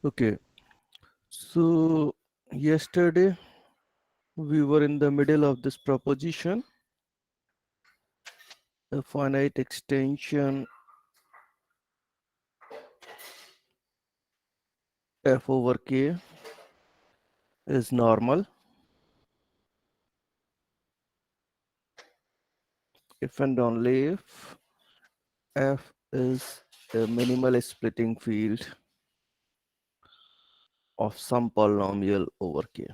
Okay, so yesterday we were in the middle of this proposition. A finite extension f over k is normal if and only if f is a minimal splitting field of some polynomial over k.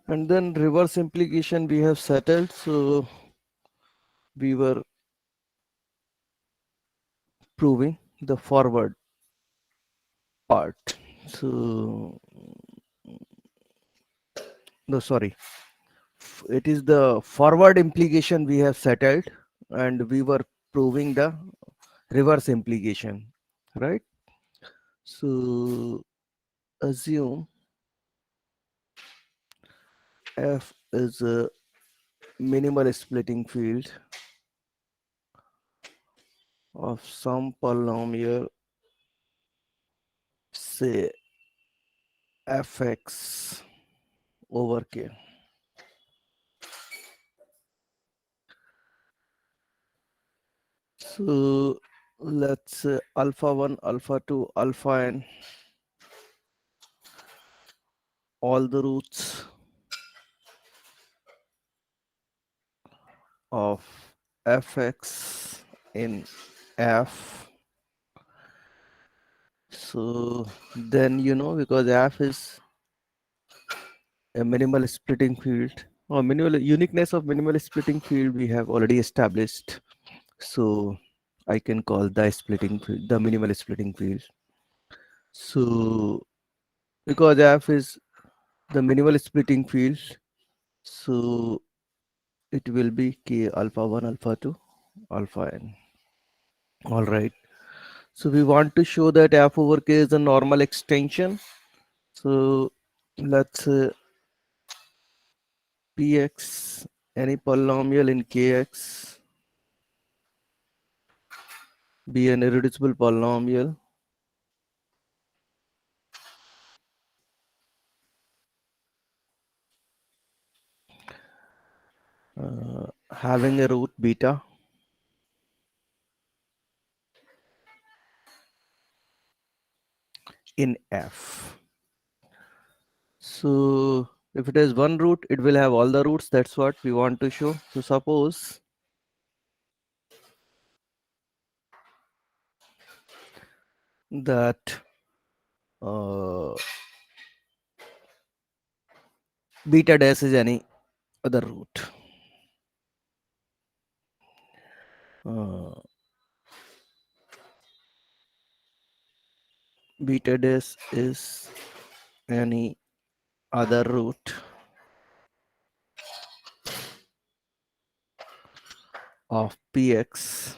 And then reverse implication we have settled. So we were proving the forward part. So no, sorry, it is the forward implication we have settled, and we were proving the reverse implication, right? So assume f is a minimal splitting field of some polynomial, say fx over k. So let's say alpha 1, alpha 2, alpha n, all the roots of fx in f. So then, because f is a minimal splitting field, or minimal uniqueness of minimal splitting field we have already established. So I can call the splitting field the minimal splitting field. So because f is the minimal splitting field, so it will be k alpha 1, alpha 2, alpha n. All right. So we want to show that f over k is a normal extension. So let's px, any polynomial in kx, be an irreducible polynomial having a root beta in f. So if it has one root, it will have all the roots. That's what we want to show. So suppose that beta dash is any other root. Beta dash is any other root of px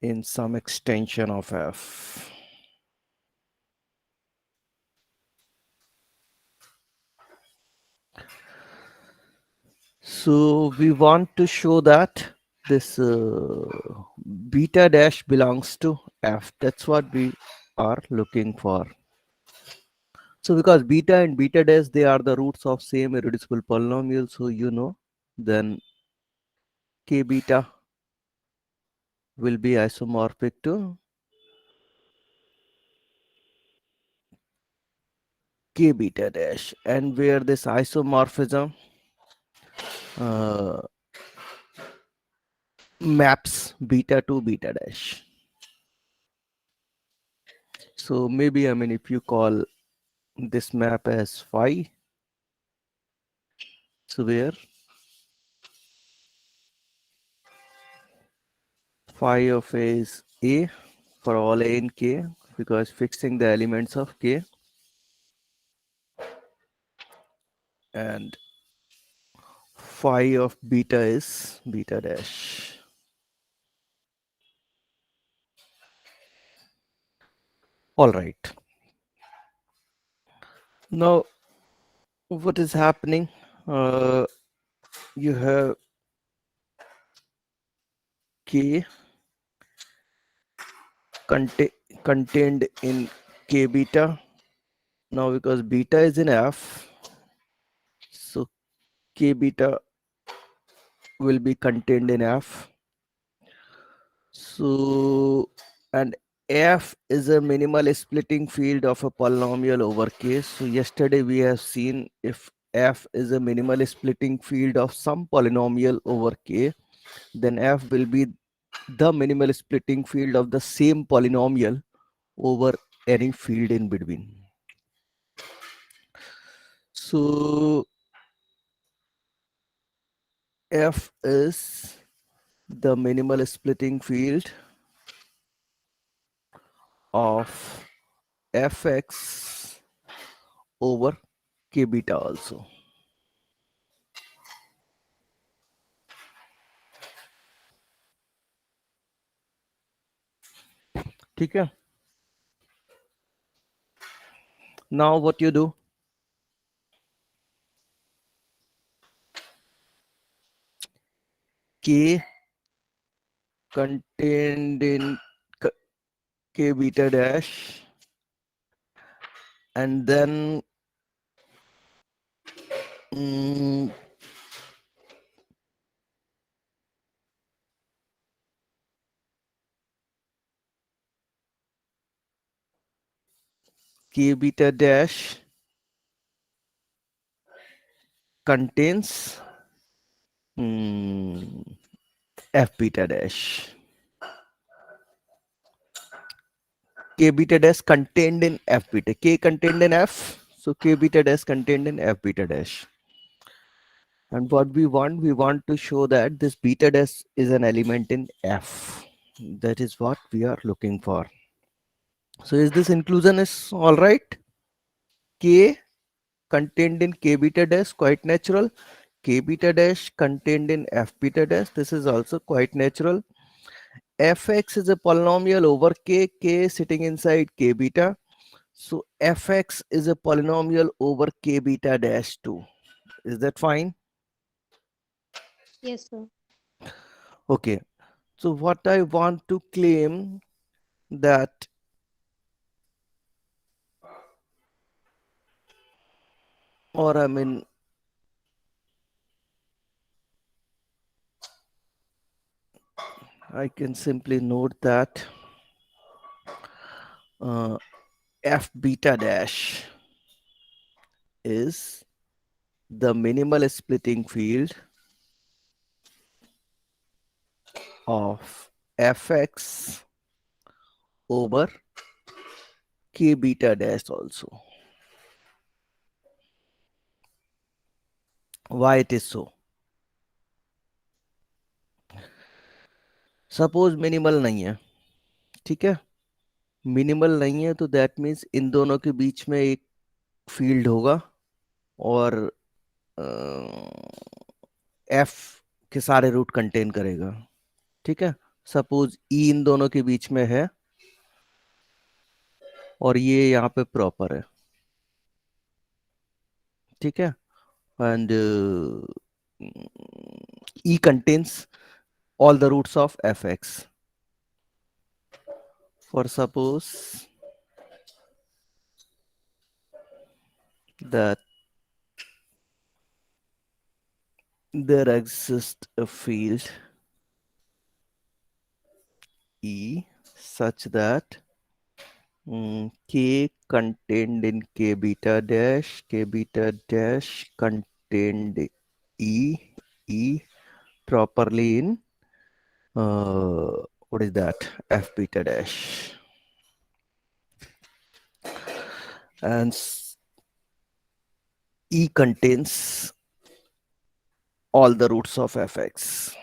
in some extension of f. So we want to show that this beta dash belongs to f. That's what we are looking for. So because beta and beta dash, they are the roots of same irreducible polynomial. So then k beta will be isomorphic to k beta dash, and where this isomorphism uh, maps beta to beta dash. So maybe, if you call this map as phi, so where phi of a is a for all a in k, because fixing the elements of k, and phi of beta is beta dash. All right. Now, what is happening? You have K contained in K beta. Now because beta is in F, so K beta will be contained in F. So, and F is a minimal splitting field of a polynomial over K. So yesterday we have seen if F is a minimal splitting field of some polynomial over K, then F will be the minimal splitting field of the same polynomial over any field in between. So F is the minimal splitting field of Fx over K beta also. ठीक है? Now what you do? K contained in K beta dash, and then K beta dash contains F beta dash. K beta dash contained in F beta. K contained in F, so K beta dash contained in F beta dash. And what we want to show that this beta dash is an element in F. That is what we are looking for. So is this inclusion is all right? K contained in K beta dash, quite natural. K beta dash contained in F beta dash, this is also quite natural. Fx is a polynomial over K sitting inside K beta. So Fx is a polynomial over K beta dash 2. Is that fine? Yes, sir. Okay. So what I want to claim that or I mean I can simply note that F beta dash is the minimal splitting field of Fx over K beta dash also. Why it is so? Suppose minimal नहीं है, ठीक है? Minimal नहीं है तो that means in दोनों के बीच में एक फील्ड होगा और एफ के सारे रूट कंटेन करेगा, ठीक है? सपोज ई इन दोनों के बीच में है और ये यहाँ पे प्रॉपर है, ठीक है? And E contains all the roots of fx. For suppose that there exists a field E such that K contained in K beta dash contained E properly in what is that? F beta dash. And E contains all the roots of fx.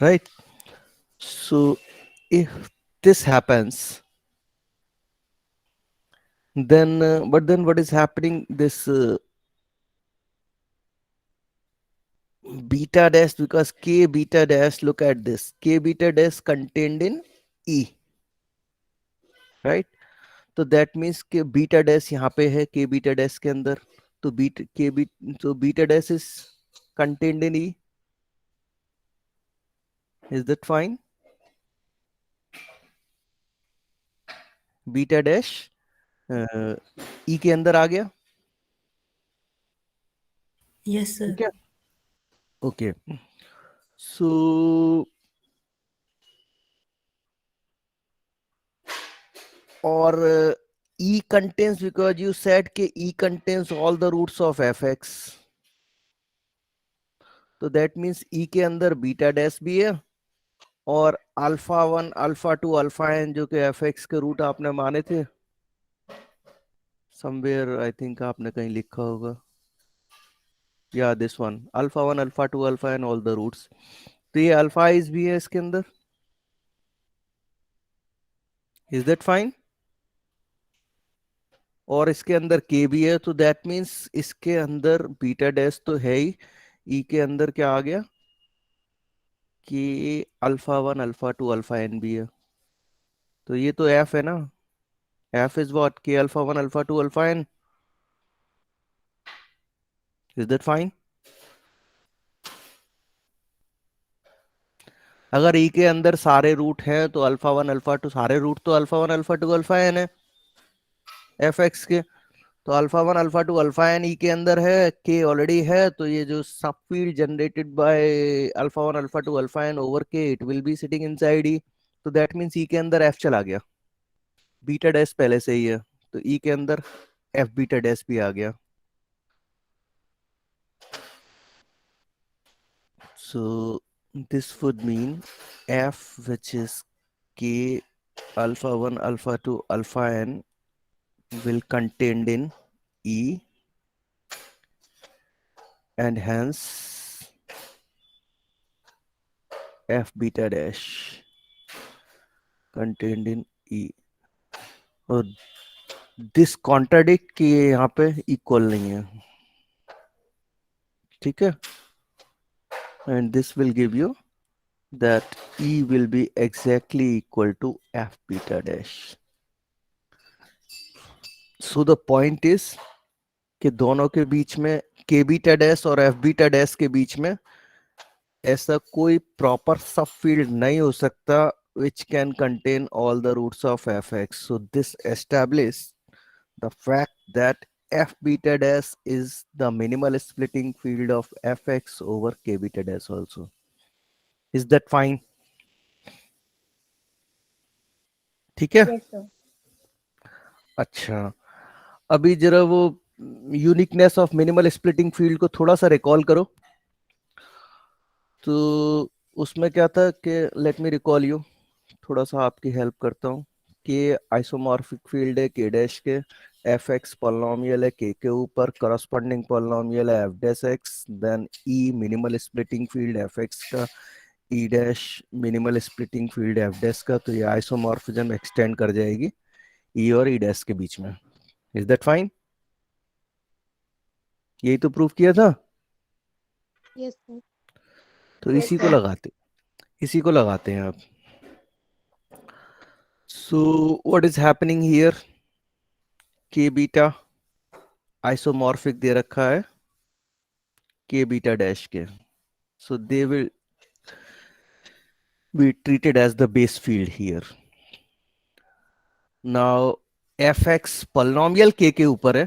Right? So if this happens, then but then what is happening? This beta dash, because K beta dash, look at this, K beta dash contained in E, right? तो that means के beta dash यहाँ पे है K beta dash के अंदर, तो beta dash is contained in E. Is that fine? Beta dash ई के अंदर आ गया. Yes, sir. ठीक है. ओके. सो और E contains, because you said कि E contains all the roots of fx, तो that means E के अंदर बीटा डैश भी है और अल्फा 1 अल्फा 2 अल्फा n जो कि fx के रूट आपने माने थे समवेयर, आई थिंक आपने कहीं लिखा होगा, या this one alpha 1 alpha 2 alpha n all the roots. तो ये अल्फा इज भी है इसके अंदर. Is that fine? और इसके अंदर के भी है, तो दैट मीन्स इसके अंदर बीटा डैश तो है ही. ई के अंदर क्या आ गया कि अल्फा 1 अल्फा 2 अल्फा n भी है. तो ये तो एफ है ना. F is what? K alpha 1 alpha 2 alpha n. Is that fine? अगर ई के अंदर सारे रूट हैं तो अल्फा 1 अल्फा 2 सारे रूट तो अल्फा 1 अल्फा 2 अल्फा n है एफ एक्स के. तो अल्फा 1 अल्फा 2 अल्फा n ई के अंदर है, के ऑलरेडी है, तो ये जो सब field generated by alpha 1 alpha 2 alpha n over K, it will be sitting inside E. तो दैट मींस ई के अंदर एफ चला गया. बीटा डैश पहले से ही है, तो ई के अंदर एफ बीटा डैश भी आ गया. So this would mean f, which is k alpha 1 alpha 2 alpha n, will contained in E, and hence f beta dash contained in E. और दिस कॉन्ट्राडिक्ट कि ये यहाँ पे इक्वल नहीं है. ठीक है. And this will give you that E will be exactly equal to f beta dash. So the point is कि दोनों के बीच में k बीटा डैश और f बीटा डैश के बीच में ऐसा कोई प्रॉपर सब फील्ड नहीं हो सकता which can contain all the roots of fx. So this establishes the fact that f beta dash is the minimal splitting field of fx over k beta dash also. Is that fine? ठीक है. Yes, sir. अच्छा, अभी जरा वो uniqueness of minimal splitting field को थोड़ा सा recall करो. तो उसमें क्या था कि लेट मी रिकॉल यू, थोड़ा सा आपकी हेल्प करता हूँ कि आइसोमॉर्फिक फील्ड है के डैश के, एफ एक्स पॉलिनोमियल है के ऊपर, करस्पॉन्डिंग पॉलिनोमियल है F dash x, then E minimal splitting field F x का, E dash minimal splitting field F dash का. तो ये आइसोमॉर्फिज्म एक्सटेंड कर जाएगी ई और ई डैश के बीच में. Is that fine? यही तो प्रूफ किया था. Yes, sir. तो इसी को लगाते हैं आप. So what is happening here, K beta isomorphic दे रखा है K beta dash K. So they will be treated as the base field here. Now F x polynomial K ऊपर है,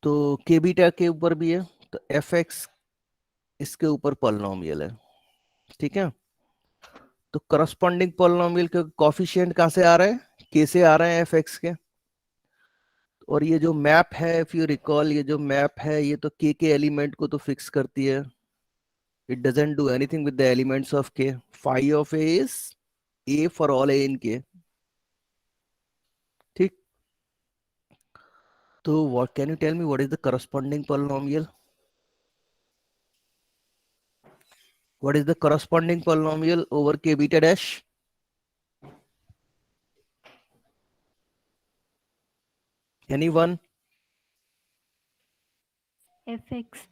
तो के बीटा के ऊपर भी है, तो एफ एक्स इसके ऊपर पॉलिनोमियल है. ठीक है. तो करस्पॉन्डिंग पॉलिनोमियल के कोफिशिएंट कहां से आ रहे हैं? के से आ रहे हैं एफ एक्स के. और ये जो मैप है, इफ यू रिकॉल, ये जो मैप है ये तो के एलिमेंट को तो फिक्स करती है. It doesn't do anything with the elements of K. Phi of A is A for all A in K. ठीक. तो what can you tell me what is the corresponding polynomial? What is the corresponding polynomial over k beta dash? Anyone? fx.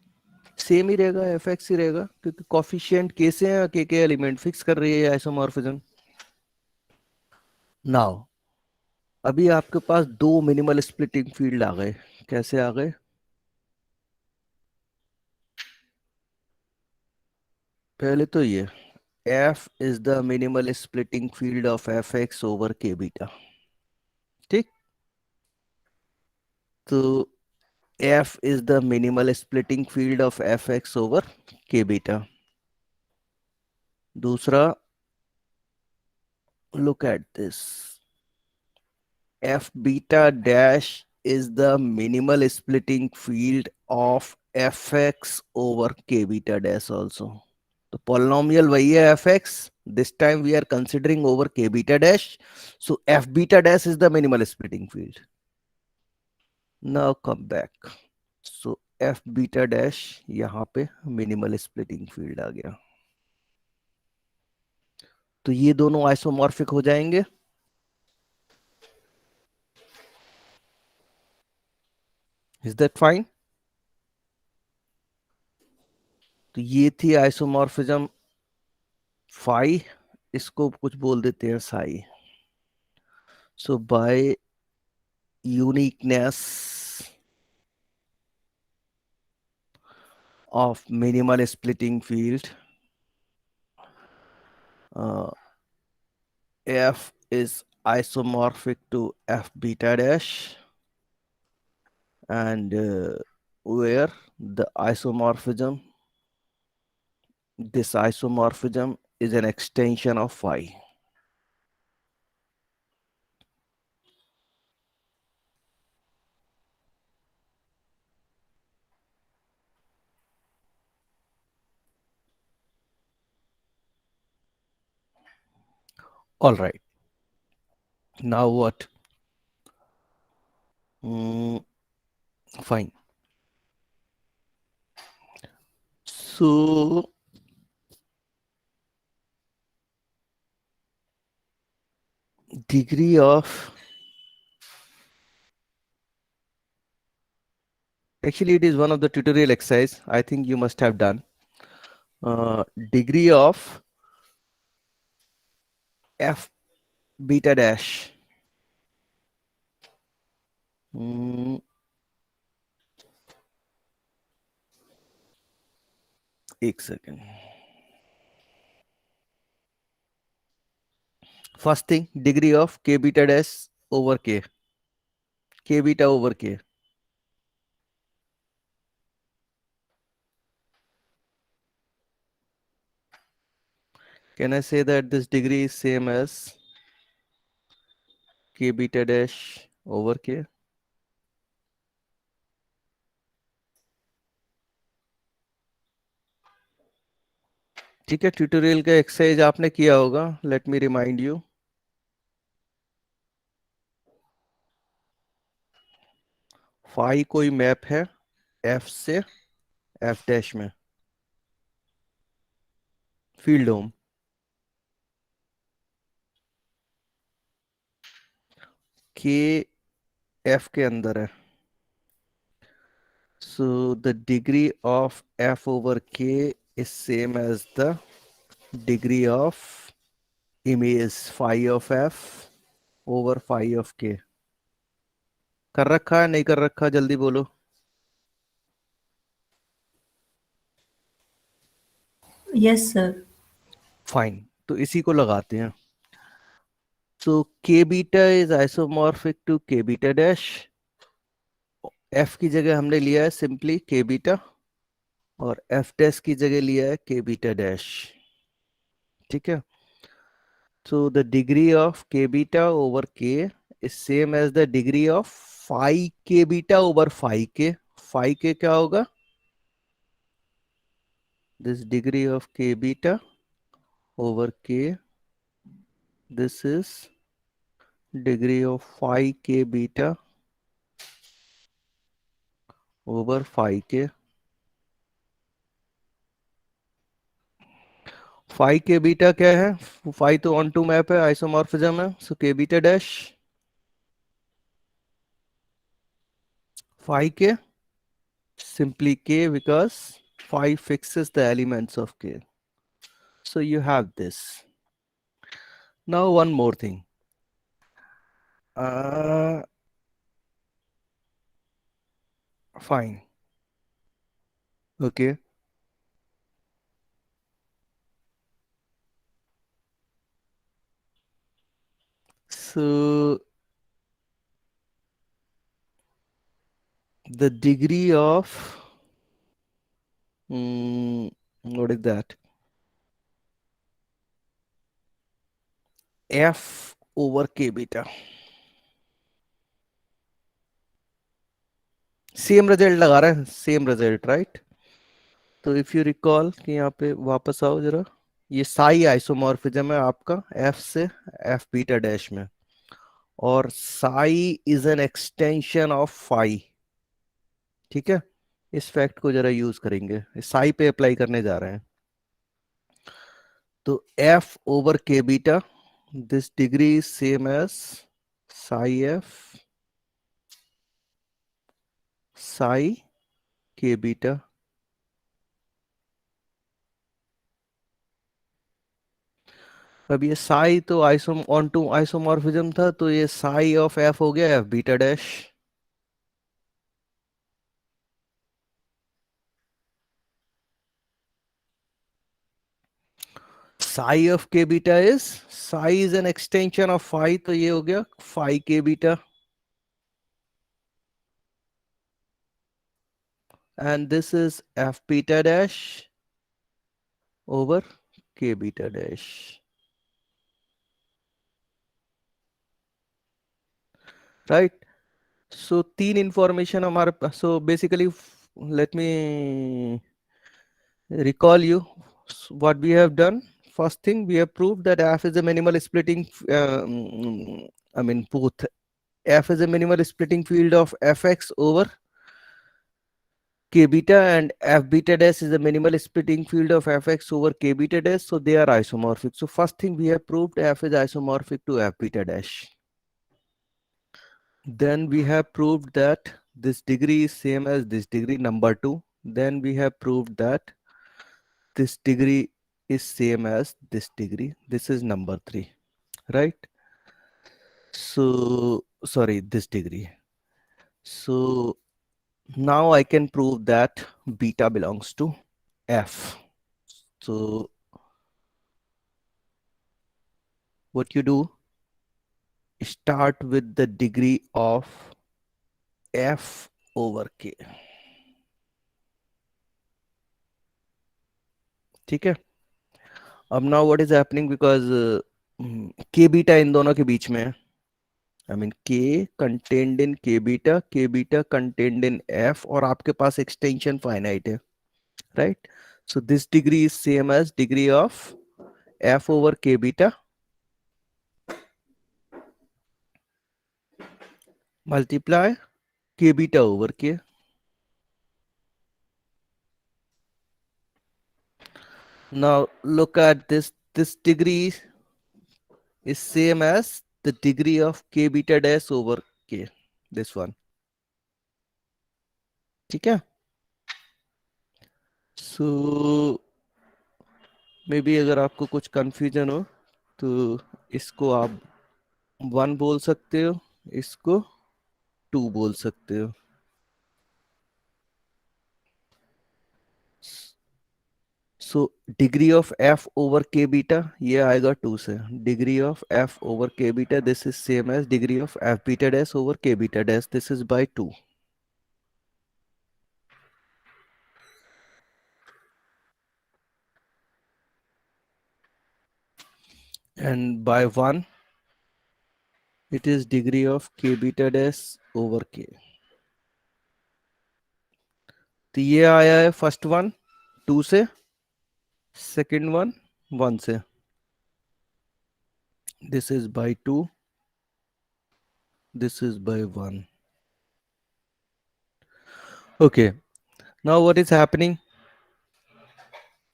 Same ही रहेगा, F x ही रहेगा, क्योंकि coefficient के से है, के एलिमेंट फिक्स कर रही है आइसोमॉर्फिज्म. नाउ अभी आपके पास दो मिनिमल स्प्लिटिंग फील्ड आ गए। कैसे आ गए? पहले तो ये F is the minimal splitting field of fx over k beta। ठीक। तो F is the minimal splitting field of fx over k beta। दूसरा, look at this, f beta dash is the minimal splitting field of fx over k beta dash also। तो polynomial वही है fx, this time we are considering over k beta dash, so f beta dash is the minimal splitting field। Now come back, so f beta dash यहाँ पे minimal splitting field आ गया। तो ये दोनों isomorphic हो जाएंगे। Is that fine? तो ये थी आइसोमॉर्फिज्म फाई, इसको कुछ बोल देते हैं psi. So by uniqueness of minimal splitting field, f is isomorphic to f beta dash, and where the isomorphism, this isomorphism is an extension of phi। All right, now what? Fine. So degree of, actually it is one of the tutorial exercise I think you must have done, degree of f beta dash, एक second. First thing, degree of k beta dash over k beta over k। Can I say that this degree is same as k beta dash over k? ठीक है, tutorial का exercise आपने किया होगा। Let me remind you, phi कोई map है f से f dash में, फील्ड होम k f के अंदर है। So the degree of f over k is same as the degree of image phi of f over phi of k। कर रखा है नहीं कर रखा, जल्दी बोलो। Yes sir. फाइन, तो इसी को लगाते हैं। So k beta is isomorphic to k beta dash. f की जगह हमने लिया है सिंपली k बीटा, और f डैश की जगह लिया है k बीटा डैश। ठीक है। So the degree of k beta over k is same as the degree of phi k beta over phi k। phi k क्या होगा? This degree of k beta over k, this is degree of phi k beta over phi k। phi k beta क्या है? phi तो on to map है, isomorphism है, सो k beta dash phi k, simply k because phi fixes the elements of k। So you have this। Now one more thing, fine. Okay. So the degree of what is that? F over k beta. Same result लगा रहे हैं, same result, right? तो if you recall कि यहाँ पे वापस आओ जरा, ये साई आइसोमॉर्फिज्म है आपका एफ से एफ बीटा डैश में, और psi is an extension of phi. ठीक है, इस फैक्ट को जरा यूज करेंगे, साई पे अप्लाई करने जा रहे हैं. तो F over K beta, this degree is same as psi F psi K beta. अब ये साई तो आइसोम ऑन टू आइसोमॉर्फिज्म था, तो ये साई ऑफ एफ हो गया F beta dash. Psi of K beta is, psi is an extension of phi, तो ये हो गया phi K beta. And this is F beta dash over K beta dash. Right. So तीन information हमारे पास. So basically let me recall you what we have done. First thing, we have proved that f is a minimal splitting I mean both f is a minimal splitting field of fx over k beta, and f beta dash is a minimal splitting field of fx over k beta dash, so they are isomorphic. So first thing we have proved f is isomorphic to f beta dash. Then we have proved that this degree is same as this degree, number 2. Then we have proved that this degree is same as this degree. This is number 3, right? So sorry, this degree. So now I can prove that beta belongs to f. So what you do, start with the degree of f over k. ठीक है. अब now what is happening, because k beta इन दोनों के बीच में है. I mean k contained in k beta contained in f, और आपके पास extension finite है, right? So this degree is same as degree of f over k beta multiply k beta over k. Now look at this. This degree is same as the degree of k beta dash over k. This one. ठीक है. So maybe अगर आपको कुछ confusion हो तो इसको आप 1 बोल सकते हो, इसको 2 बोल सकते हो. So degree of F over K beta ये आएगा 2 से. Degree of F over K beta, this is same as degree of F beta dash over K beta dash, this is by 2. and by 1 it is degree of k beta dash over k. तो ये आया है first one 2 से, second one 1 से. This is by 2, this is by 1. Okay, now what is happening,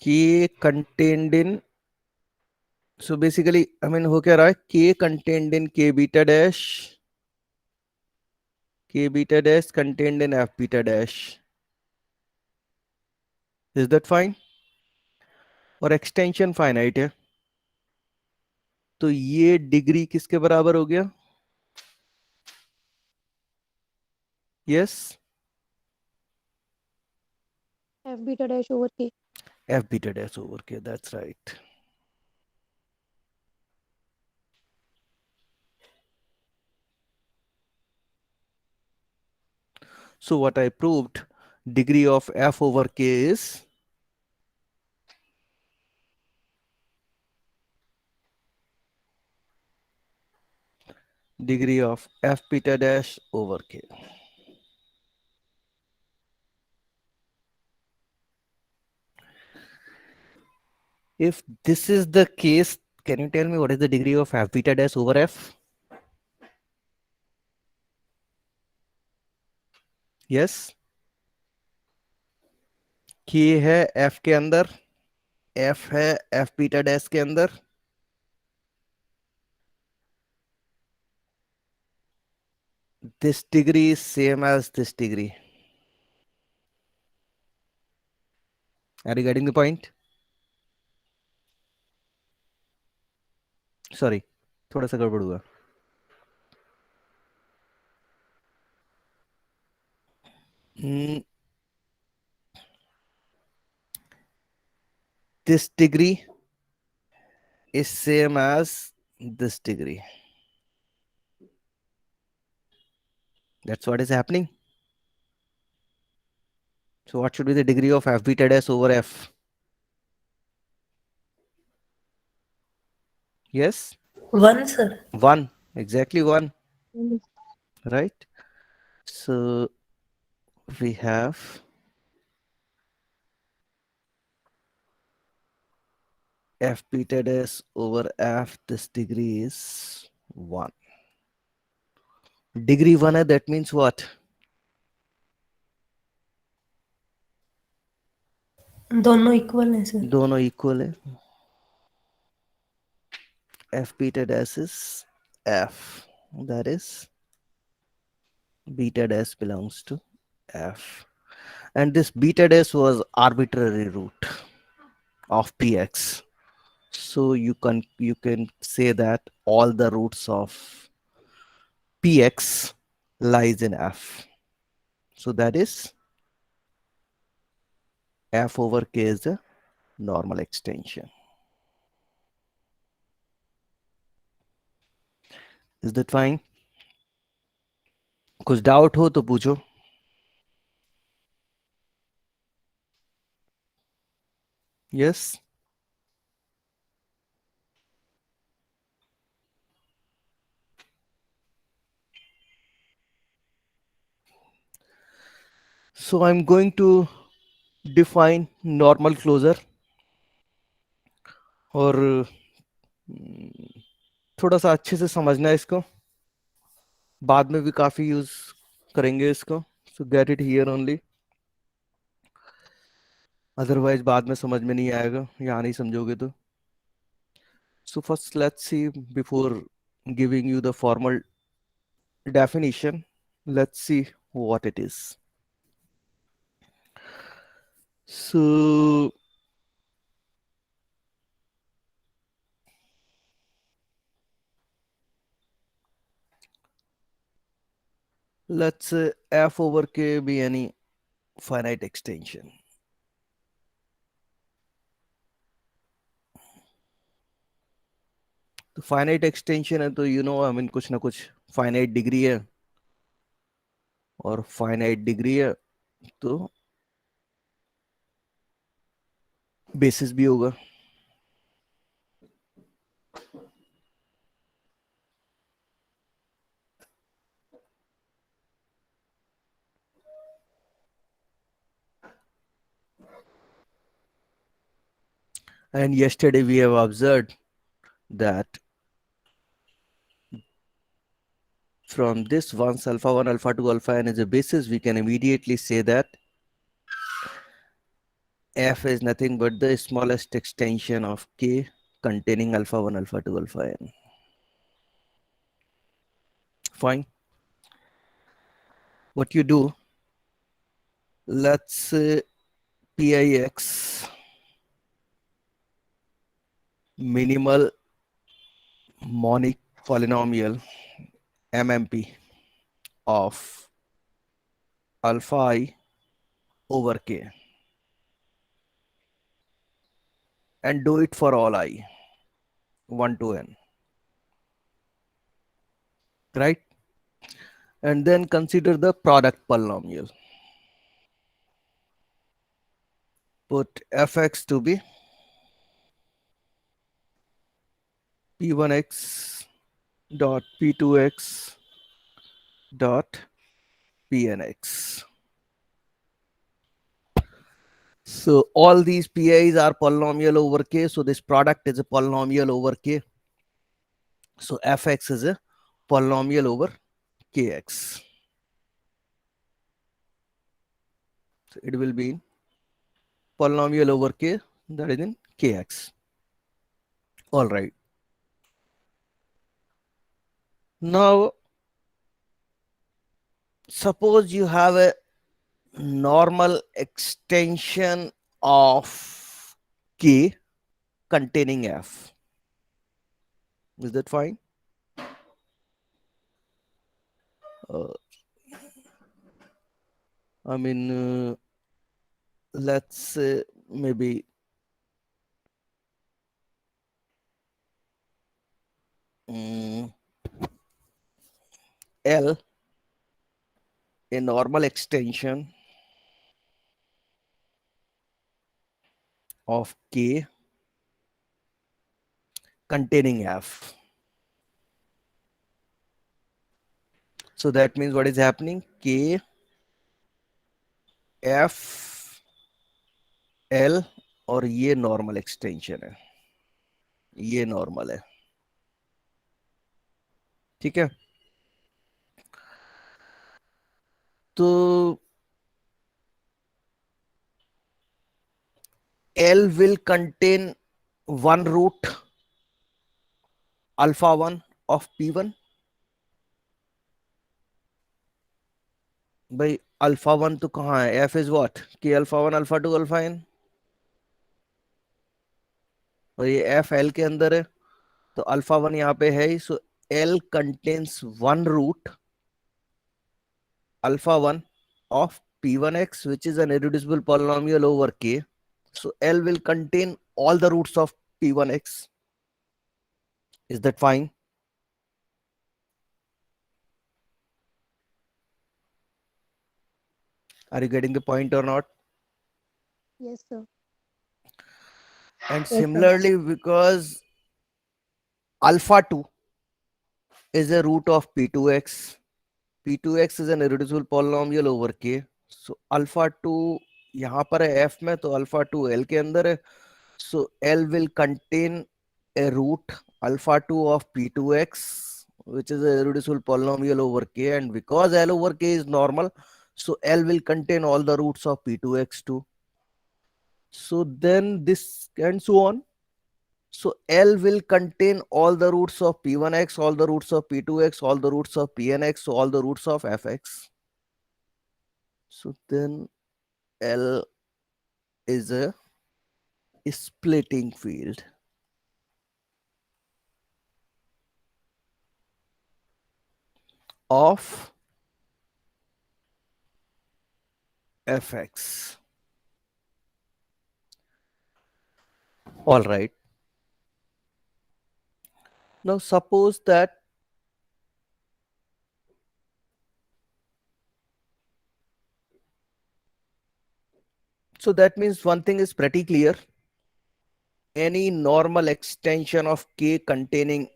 k contained in, so basically I mean हो क्या रहा है, k contained in k beta dash contained in f beta dash. Is that fine? और extension finite है, तो ये degree किसके बराबर हो गया, Yes, F beta dash over K. f beta dash over k. That's right. So what I proved, degree of f over k is degree of f beta dash over k. If this is the case, can you tell me what is the degree of f beta dash over f? Yes, k है f के अंदर, f है f beta dash के अंदर. This degree is same as this degree. Are you getting the point? Sorry, थोड़ा सा गड़बड़ हुआ. This degree is same as this degree. That's what is happening. So what should be the degree of f beta dash over f? Yes, 1, sir. 1. Exactly 1. Mm. Right? So we have f beta dash over f. This degree is 1. Degree 1 है, that means what? दोनों equal है sir. दोनों equal है. F beta dash is f. That is beta dash belongs to f. And this beta dash was arbitrary root of px. So you can say that all the roots of px lies in f. So that is f over k is the normal extension. Is that fine? कुछ doubt हो तो पूछो. Yes. So I'm going to define normal closure और थोड़ा सा अच्छे से समझना है इसको. बाद में भी काफी यूज करेंगे इसको. सो get it here only. Otherwise बाद में समझ में नहीं आएगा, यहाँ नहीं समझोगे तो. So first let's see, before giving you the formal definition, let's see what it is. So let's say f over k be any finite extension. तो फाइनाइट एक्सटेंशन है तो आई मीन कुछ ना कुछ फाइनाइट डिग्री है, और finite degree है तो बेसिस भी होगा. And yesterday we have observed that from this, once alpha 1, alpha 2, alpha n is a basis, we can immediately say that f is nothing but the smallest extension of k containing alpha 1, alpha 2, alpha n. Fine. What you do, let's say pix minimal monic polynomial mmp of alpha I over k, and do it for all I 1 to n, right? And then consider the product polynomial. Put fx to be p1x dot p2x dot pnx. So all these PIs are polynomial over k. So this product is a polynomial over k. So fx is a polynomial over kx. So it will be in polynomial over k, that is in kx. All right. Now, suppose you have a normal extension of k containing f. Is that fine? I mean, let's say maybe L, a normal extension of k containing f. So that means what is happening? K, f, L और ये normal extension है, ये normal है, ठीक है? तो L will contain one root alpha 1 of P1. भाई alpha 1 तो कहाँ है? F is what? K alpha 1 alpha 2 alpha n, और ये F L के अंदर है, तो अल्फा 1 यहाँ पे है ही. सो L contains one root alpha 1 of P1x, which is an irreducible polynomial over K. So L will contain all the roots of P1x. Is that fine? Are you getting the point or not? Yes, sir. And Yes, sir. similarly, because alpha 2 is a root of P2x, P2x is an irreducible polynomial over K. So alpha 2 यहाँ पर है F में, तो alpha 2 L के अंदर है. So L will contain a root alpha 2 of P2x, which is a irreducible polynomial over K, and because L over K is normal, so L will contain all the roots of P2x too. So then this and so on. So L will contain all the roots of P1x, all the roots of P2x, all the roots of Pnx, so all the roots of fx. So then L is a splitting field of fx. All right. Now suppose that so that means one thing is pretty clear. Any normal extension of K containing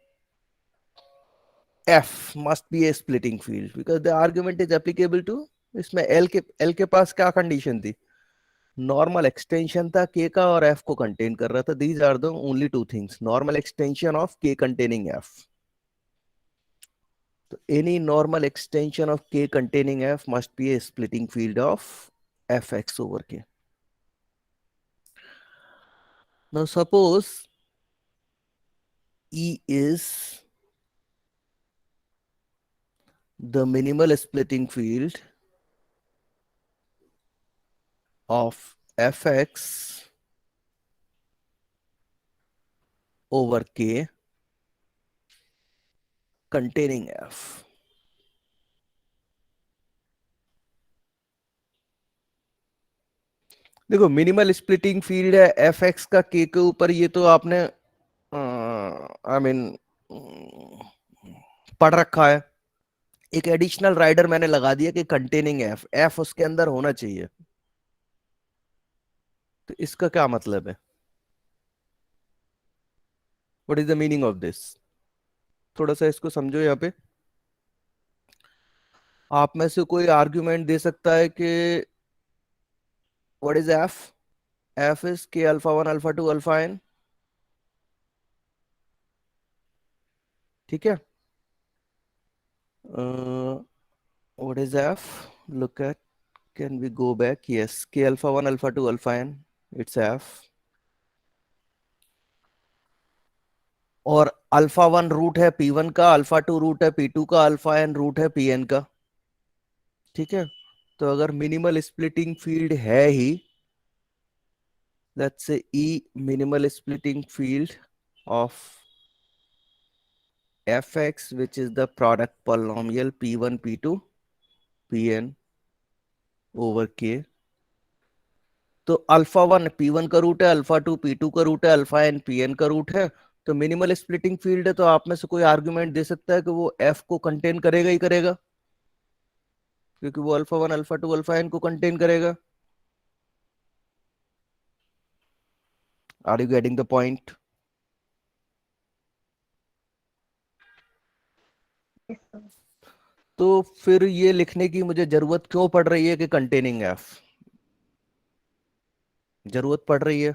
F must be a splitting field, because the argument is applicable to इसमें L के पास क्या condition थी? Normal extension था K का और F को contain कर रहा था. These are the only two things. Normal extension of K containing F. So any normal extension of K containing F must be a splitting field of Fx over K. Now suppose E is the minimal splitting field of Fx over K containing F. देखो minimal splitting field है F x का के ऊपर, ये तो आपने I mean पढ़ रखा है। एक एडिशनल राइडर मैंने लगा दिया कि कंटेनिंग एफ, एफ उसके अंदर होना चाहिए। तो इसका क्या मतलब है? What is the meaning of this? थोड़ा सा इसको समझो। यहाँ पे आप में से कोई आर्ग्यूमेंट दे सकता है कि what is F? F is K alpha one alpha two alpha N. ठीक है। What is F? Look at, can we go back? Yes, k alpha 1 alpha 2 alpha n, it's f। और अल्फा वन रूट है p1 का, alpha two root है p2 का, alpha n root है pn का। ठीक है। तो अगर मिनिमल स्प्लिटिंग फील्ड है ही, let's say e minimal splitting field of fx which is the product polynomial p1 p2 pn over k। तो अल्फा वन पी वन का रूट है, अल्फा टू पी टू का रूट है, alpha N P N का root है। तो minimal splitting field है, तो आप में से कोई आर्गुमेंट दे सकता है कि वो एफ को कंटेन करेगा ही करेगा, क्योंकि वो alpha one alpha two alpha n को कंटेन करेगा। Are you getting the point? Yes, sir. तो फिर ये लिखने की मुझे जरूरत क्यों पड़ रही है कि कंटेनिंग एफ? जरूरत पड़ रही है,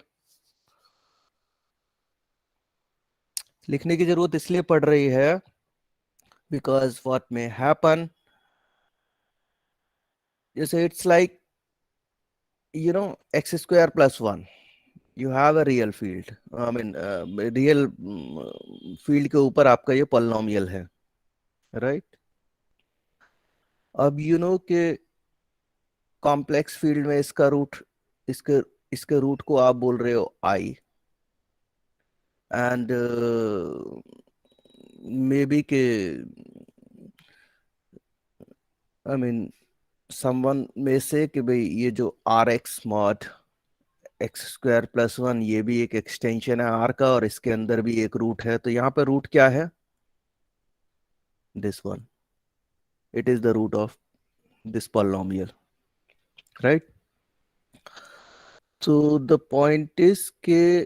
लिखने की जरूरत इसलिए पड़ रही है बिकॉज व्हाट मे हैपन, जैसे it's like x square plus one, you have a real field, I mean real field के ऊपर आपका ये पॉलिनोमियल है, राइट? अब कि कॉम्प्लेक्स फील्ड में इसका रूट, इसके इसके रूट को आप बोल रहे हो आई, एंड मे बी के आई मीन समवन में से कि भाई ये जो R X mod X square plus one, ये भी एक एक्सटेंशन है आर का, और इसके अंदर भी एक रूट है। तो यहाँ पे रूट क्या है? This one, it is the root of this polynomial, right? So the point is के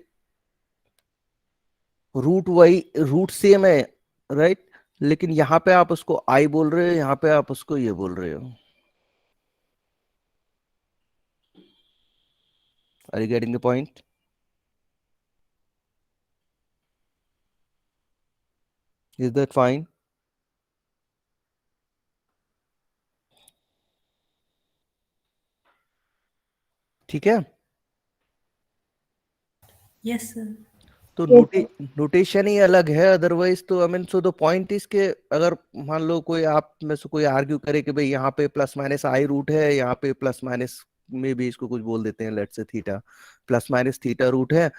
रूट वही, रूट सेम है, राइट? लेकिन यहाँ पे आप उसको आई बोल रहे हो, यहाँ पे आप उसको ये बोल रहे हो। Are you getting the point? Is that fine? ठीक है। Yes sir. तो Yes, sir. नोटेशन ही अलग है, अदरवाइज तो I mean so the point is के अगर मान लो कोई आप में से कोई आर्ग्यू करे कि भाई यहाँ पे प्लस माइनस आई रूट है, यहाँ पे प्लस माइनस में भी इसको कुछ बोल देते हैं, let's say theta, plus minus theta root है,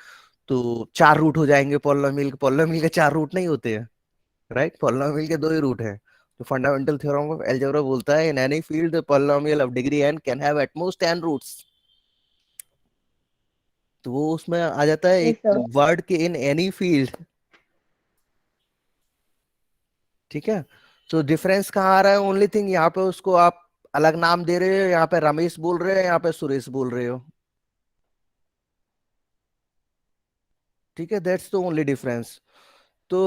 तो चार रूट हो जाएंगे पॉलिनोमियल के। पॉलिनोमियल के चार रूट नहीं होते हैं, राइट? पॉलिनोमियल के दो ही रूट हैं। तो फंडामेंटल थ्योरम ऑफ अलजेब्रा बोलता है in any field the polynomial of degree n can have at most n roots. तो वो उसमें आ जाता है Yes, एक sir. वर्ड के इन एनी फील्ड। ठीक है। तो डिफरेंस कहाँ आ रहा है? ओनली थिंग यहाँ पे उसको आप अलग नाम दे रहे हो, यहाँ पे रमेश बोल रहे हो, यहाँ पे सुरेश बोल रहे हो। ठीक है, दैट्स द ओनली डिफरेंस। तो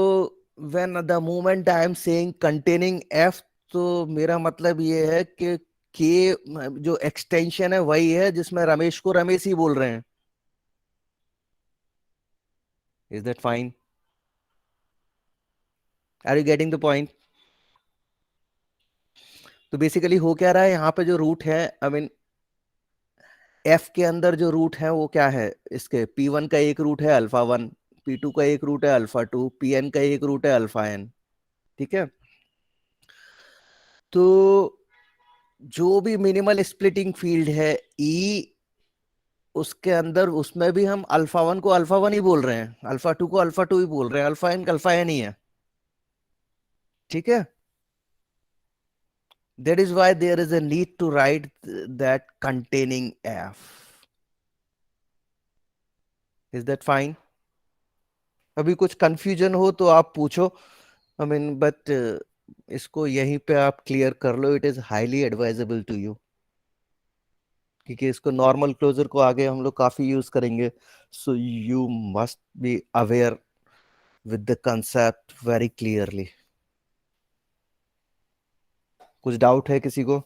when the moment I am saying containing F, तो मेरा मतलब ये है कि के जो एक्सटेंशन है वही है जिसमें रमेश को रमेश ही बोल रहे हैं। Is that fine? Are you getting the point? तो बेसिकली हो क्या रहा है यहाँ पे, जो रूट है आई मीन एफ के अंदर जो रूट है वो क्या है? इसके पी वन का एक रूट है अल्फा वन, पी टू का एक रूट है अल्फा टू, पी एन का एक रूट है अल्फा एन। ठीक है। तो जो भी मिनिमल स्प्लिटिंग फील्ड है ई, उसके अंदर उसमें भी हम अल्फा वन को अल्फा वन ही बोल रहे हैं, अल्फा टू को अल्फा टू ही बोल रहे हैं, अल्फा एन का अल्फा एन ही है। ठीक है। That is why there is a need to write that containing f. Is that fine? अभी कुछ कंफ्यूजन हो तो आप पूछो, आई मीन बट इसको यहीं पे आप क्लियर कर लो, it is highly advisable to you, क्योंकि इसको नॉर्मल क्लोजर को आगे हम लोग काफी यूज करेंगे, so you must be aware with the concept very clearly. कुछ डाउट है किसी को?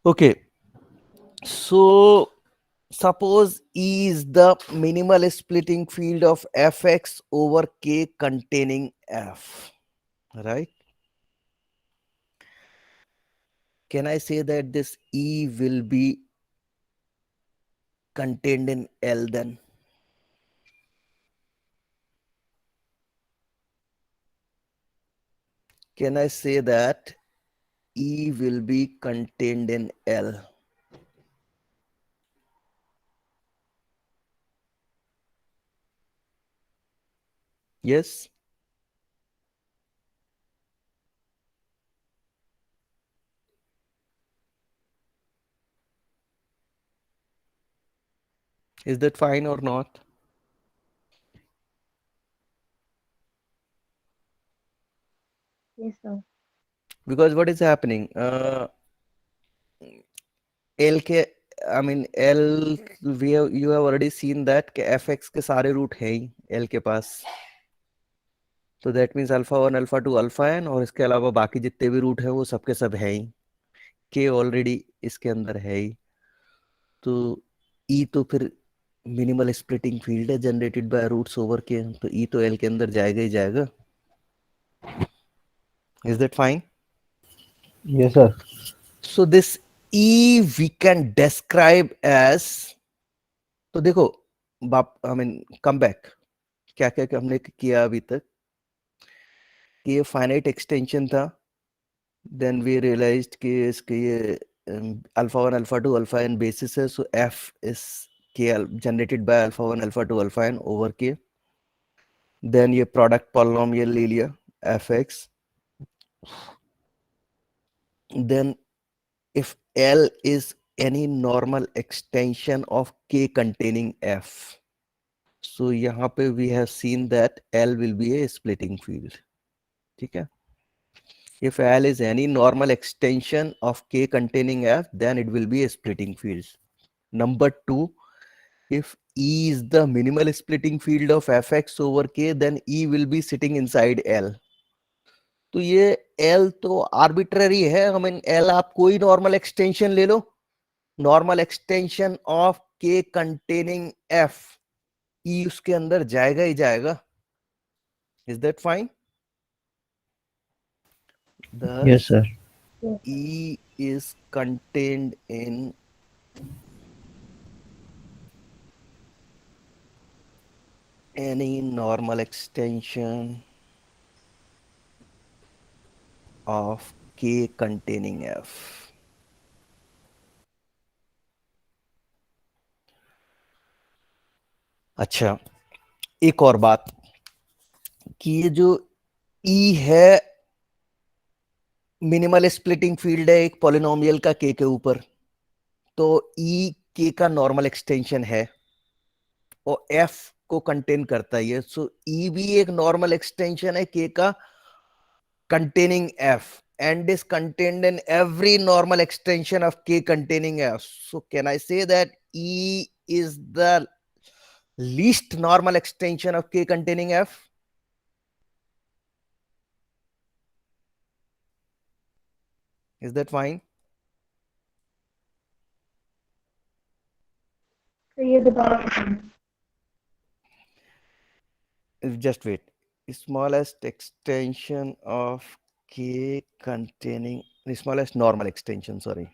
Okay, so suppose E is the minimal splitting field of Fx over K containing F, right? Can I say that this E will be contained in L then? Can I say that E will be contained in L? Yes? Is that fine or not? Yes, sir. Because what is happening? L के, I mean L, you have already seen that कि fx के सारे root हैं ही L के पास, तो that means alpha 1 alpha 2 alpha n, और इसके अलावा बाकी जितने भी रूट है वो सबके सब है ही, के ऑलरेडी इसके अंदर है ही, तो ई तो फिर मिनिमल स्प्लिटिंग फील्ड है जनरेटेड बाय रूट्स ओवर के, तो ई तो एल के अंदर जाएगा ही जाएगा। Is that fine? Yes, sir. So this E we can describe as, तो देखो बाप, आई मीन कम बैक, क्या क्या क्या हमने किया अभी तक कि ये फाइनाइट एक्सटेंशन था, देन वी रियलाइज्ड कि इसके ये alpha 1 alpha 2 alpha n basis है, सो एफ इज के generated by alpha 1 alpha 2 alpha n over के, देन ये प्रोडक्ट पॉलिनोमियल ले लिया F x, then if L is any normal extension of K containing F, so यहाँ पे we have seen that L will be a splitting field, ठीक है? If L is any normal extension of K containing F, then it will be a splitting field. Number two, if E is the minimal splitting field of Fx over K, then E will be sitting inside L. तो ये L तो arbitrary है, I mean L आप कोई normal extension ले लो, normal extension of K containing F, E उसके अंदर जाएगा ही जाएगा। Is that fine? Yes, sir. E is contained in any normal extension of K containing F. अच्छा, एक और बात कि ये जो E है मिनिमल स्प्लिटिंग फील्ड है एक पॉलिनोमियल का K के ऊपर, तो E K का नॉर्मल एक्सटेंशन है और F को कंटेन करता है, सो E भी एक नॉर्मल एक्सटेंशन है K का containing F and is contained in every normal extension of K containing F. So can I say that E is the least normal extension of K containing F? Is that fine? So ये दोबारा Just wait. Smallest extension of K containing, the smallest normal extension, sorry.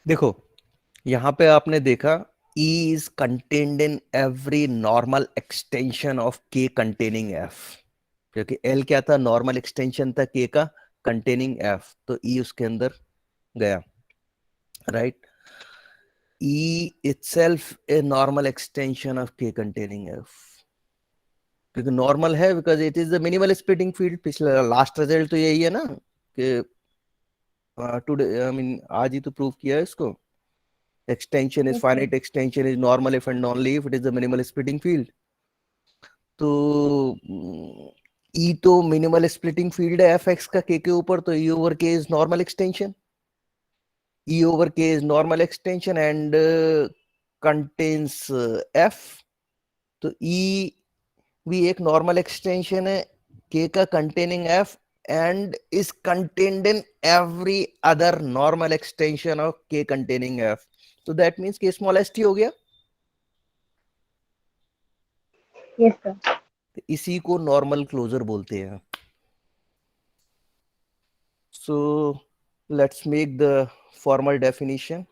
देखो यहां पे आपने देखा E is contained in every normal extension of K containing F, क्योंकि L क्या था, नॉर्मल एक्सटेंशन था K का कंटेनिंग F, तो E उसके अंदर गया, right? E itself a normal extension of K containing F. क्योंकि नॉर्मल है because it is the minimal splitting field. पिछला लास्ट रिजल्ट तो यही है ना कि टुडे आई मीन आज ही तो प्रूव किया है इसको. Extension is Yes, finite sir. extension is normal if and only if it is the minimal splitting field. तो E तो मिनिमल स्प्लिटिंग फील्ड है एफ एक्स का के ऊपर, तो E ओवर के is normal extension. E over K is normal extension and contains F. तो E भी एक normal extension है K का containing F and is contained in every other normal extension of K containing F. So that means K smallest ही हो गया. Yes, sir. इसी को normal closure बोलते हैं. So let's make the formal definition.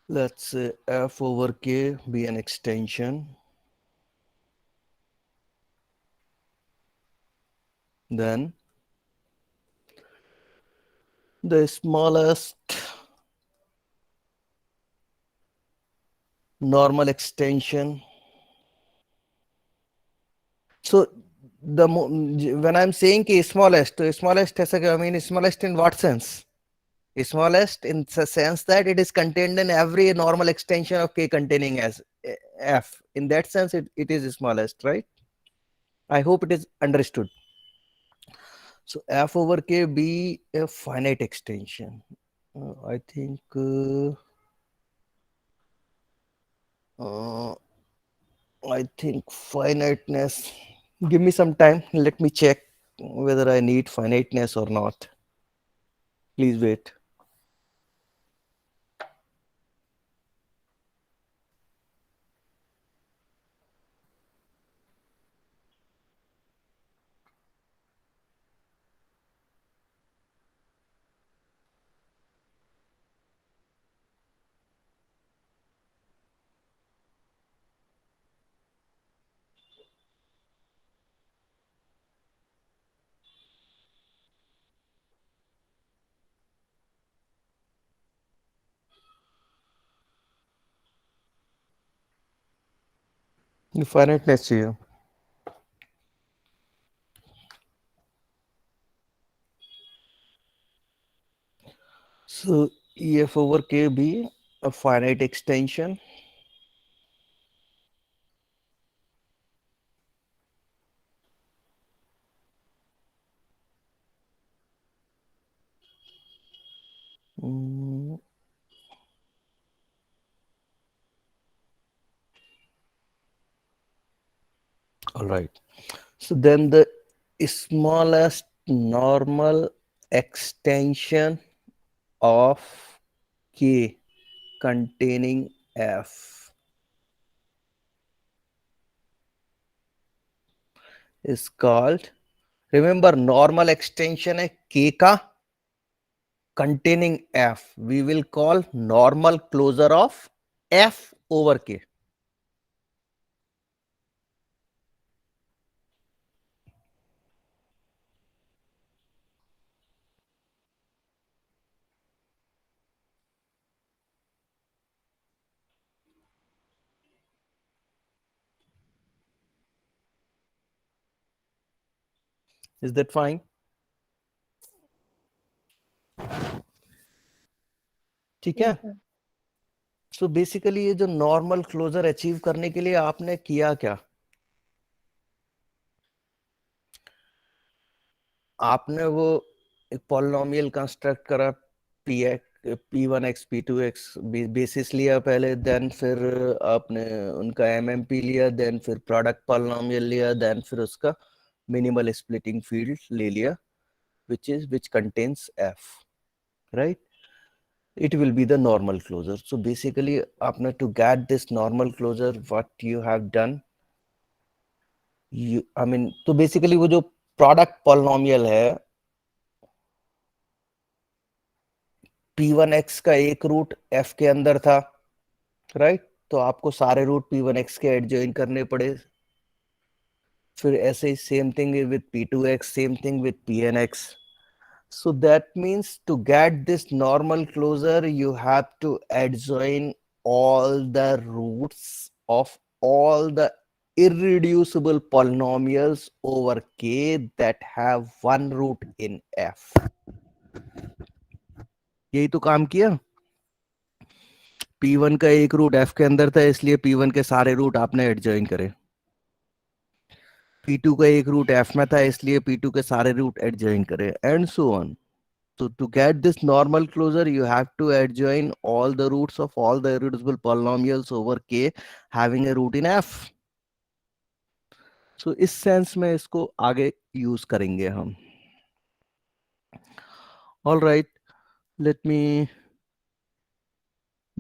Let's say F over K be an extension. Then the smallest normal extension. So when I'm saying K smallest ऐसा क्या, I mean smallest in what sense? Smallest in the sense that it is contained in every normal extension of K containing as F. In that sense, it is smallest, right? I hope it is understood. So F over K be a finite extension. I think finiteness. Give me some time. Let me check whether I need finiteness or not. Please wait. Finiteness चाहिए. So EF over K be a finite extension. All right. So then the smallest normal extension of K containing F is called, remember normal extension है K का containing F. We will call normal closure of F over K. Is that fine? ठीक है. Yes, sir. So basically ये जो normal closure achieve करने के लिए आपने किया क्या, आपने वो एक पॉलिनोमियल कंस्ट्रक्ट करा P1x P2x बेसिस लिया पहले, देन फिर आपने उनका MMP लिया, देन फिर प्रोडक्ट पॉलिनोमियल लिया, देन फिर उसका मिनिमल स्प्लिटिंग फील्ड ले लिया which contains F, right? It will be the normal closure. So basically आपने to get this normal closure what you have done, I mean तो basically वो जो प्रोडक्ट पॉलिनोमियल है P1x का एक रूट F के अंदर था, राइट? तो आपको सारे रूट P1x के एडजॉइन करने पड़े फिर ऐसे ही same thing with P2x, same thing with Pnx. So that means to get this normal closure, you have to adjoin all the roots of all the irreducible polynomials over K that have one root in F. यही तो काम किया. P1 का एक root F के अंदर था, इसलिए P1 के सारे रूट आपने एडजॉइन करे. P2 का एक रूट F में था, इसलिए P2 के सारे रूट एडजॉइन करे, and so on. So to get this normal closure, you have to adjoin all the roots of all the irreducible polynomials over K having a root in F. So इस sense में इसको आगे use करेंगे हम. All right, let me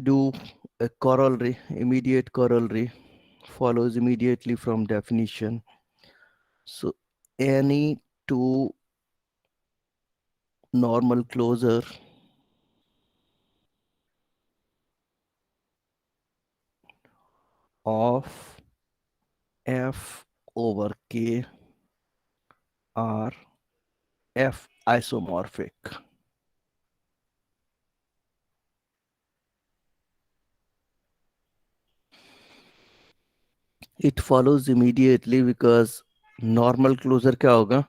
do a corollary. Immediate corollary follows immediately from definition. So any two normal closure of F over K are F isomorphic. It follows immediately because normal closure क्या होगा?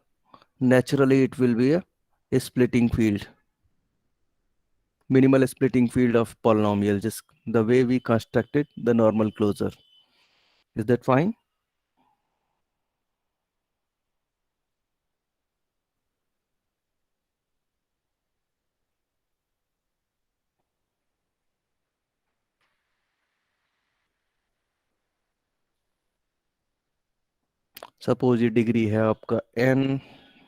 Naturally it will be a splitting field, minimal splitting field of polynomial, just the way we constructed the normal closure. Is that fine? Suppose ये degree है आपका n,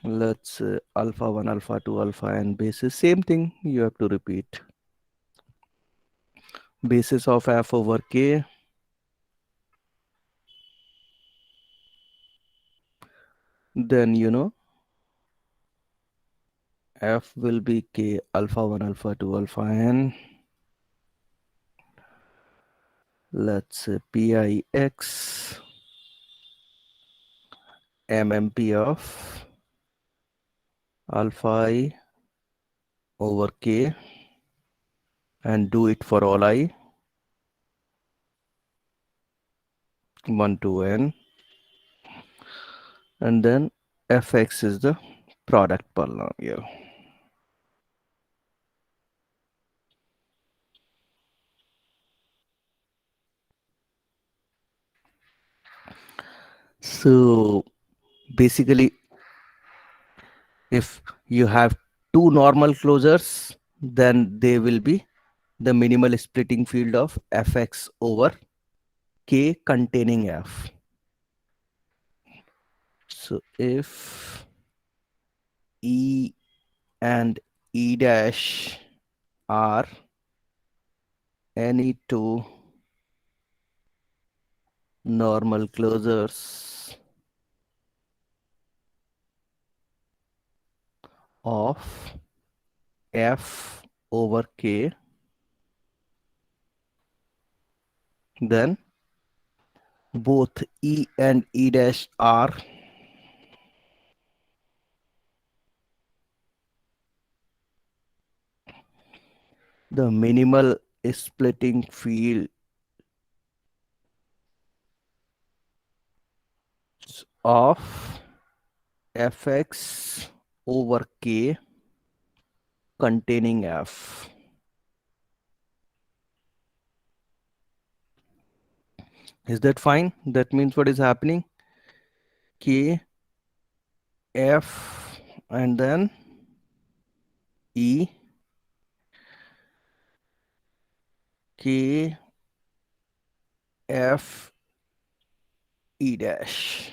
let's say alpha 1, alpha 2, alpha n basis, same thing you have to repeat. Basis of F over K, then you know F will be K alpha 1, alpha 2, alpha n. Let's say Pix mmp of alpha I over K, and do it for all I 1 to n, and then fx is the product polynomial. So basically, if you have two normal closures, then they will be the minimal splitting field of fx over K containing F. So if E and E dash are any two normal closures of F over K, then both E and E dash are the minimal splitting field of fx over K containing F. Is that fine? That means what is happening? K, F, and then E, K, F, E dash.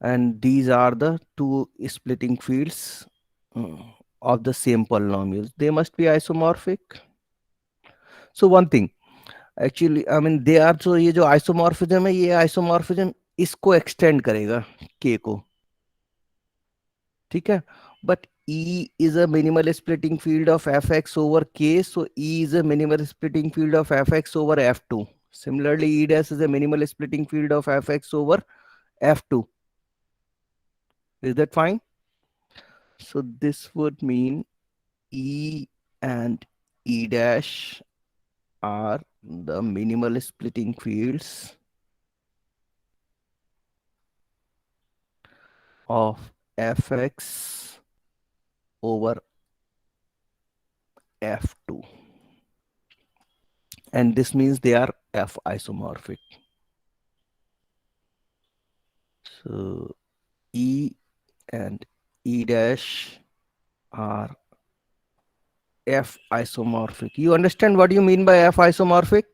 And these are the two splitting fields of the same polynomials. They must be isomorphic. So one thing, actually, I mean, they are, so ये जो isomorphism है, ये isomorphism इसको extend करेगा K को. ठीक है? But E is a minimal splitting field of fx over K, so E is a minimal splitting field of fx over F2. Similarly, E dash is a minimal splitting field of fx over F2. Is that fine? So this would mean E and E dash are the minimal splitting fields of Fx over F2. And this means they are F isomorphic. So E and E dash are F isomorphic. You understand what you mean by F isomorphic?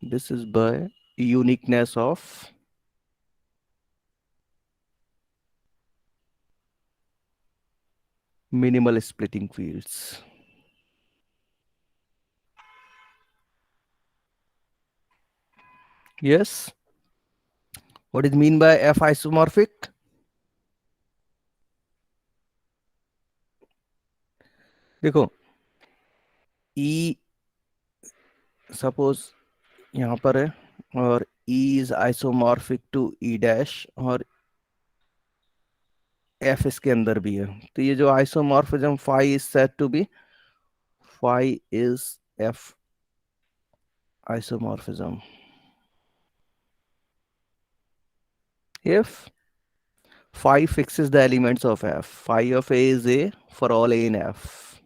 This is by uniqueness of minimal splitting fields. Yes. What is mean by F isomorphic? देखो E suppose यहाँ पर है और E is isomorphic to E dash और F इसके अंदर भी है, तो ये जो isomorphism phi is said to be phi is F isomorphism. If phi fixes the elements of F, phi of A is A for all A in F.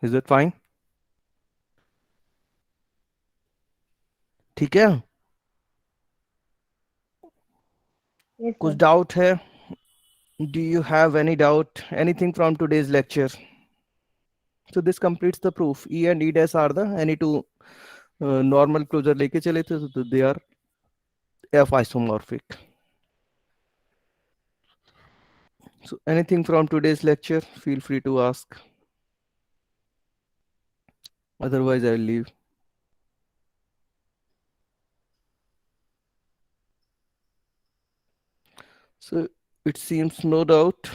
Is that fine? ठीक है? Yes, कुछ sir. Doubt है? Do you have any doubt? Anything from today's lecture? So this completes the proof. E and E dash are the any two normal closure लेके चले थे, so they are F isomorphic. So anything from today's lecture, feel free to ask. Otherwise, I'll leave. So it seems no doubt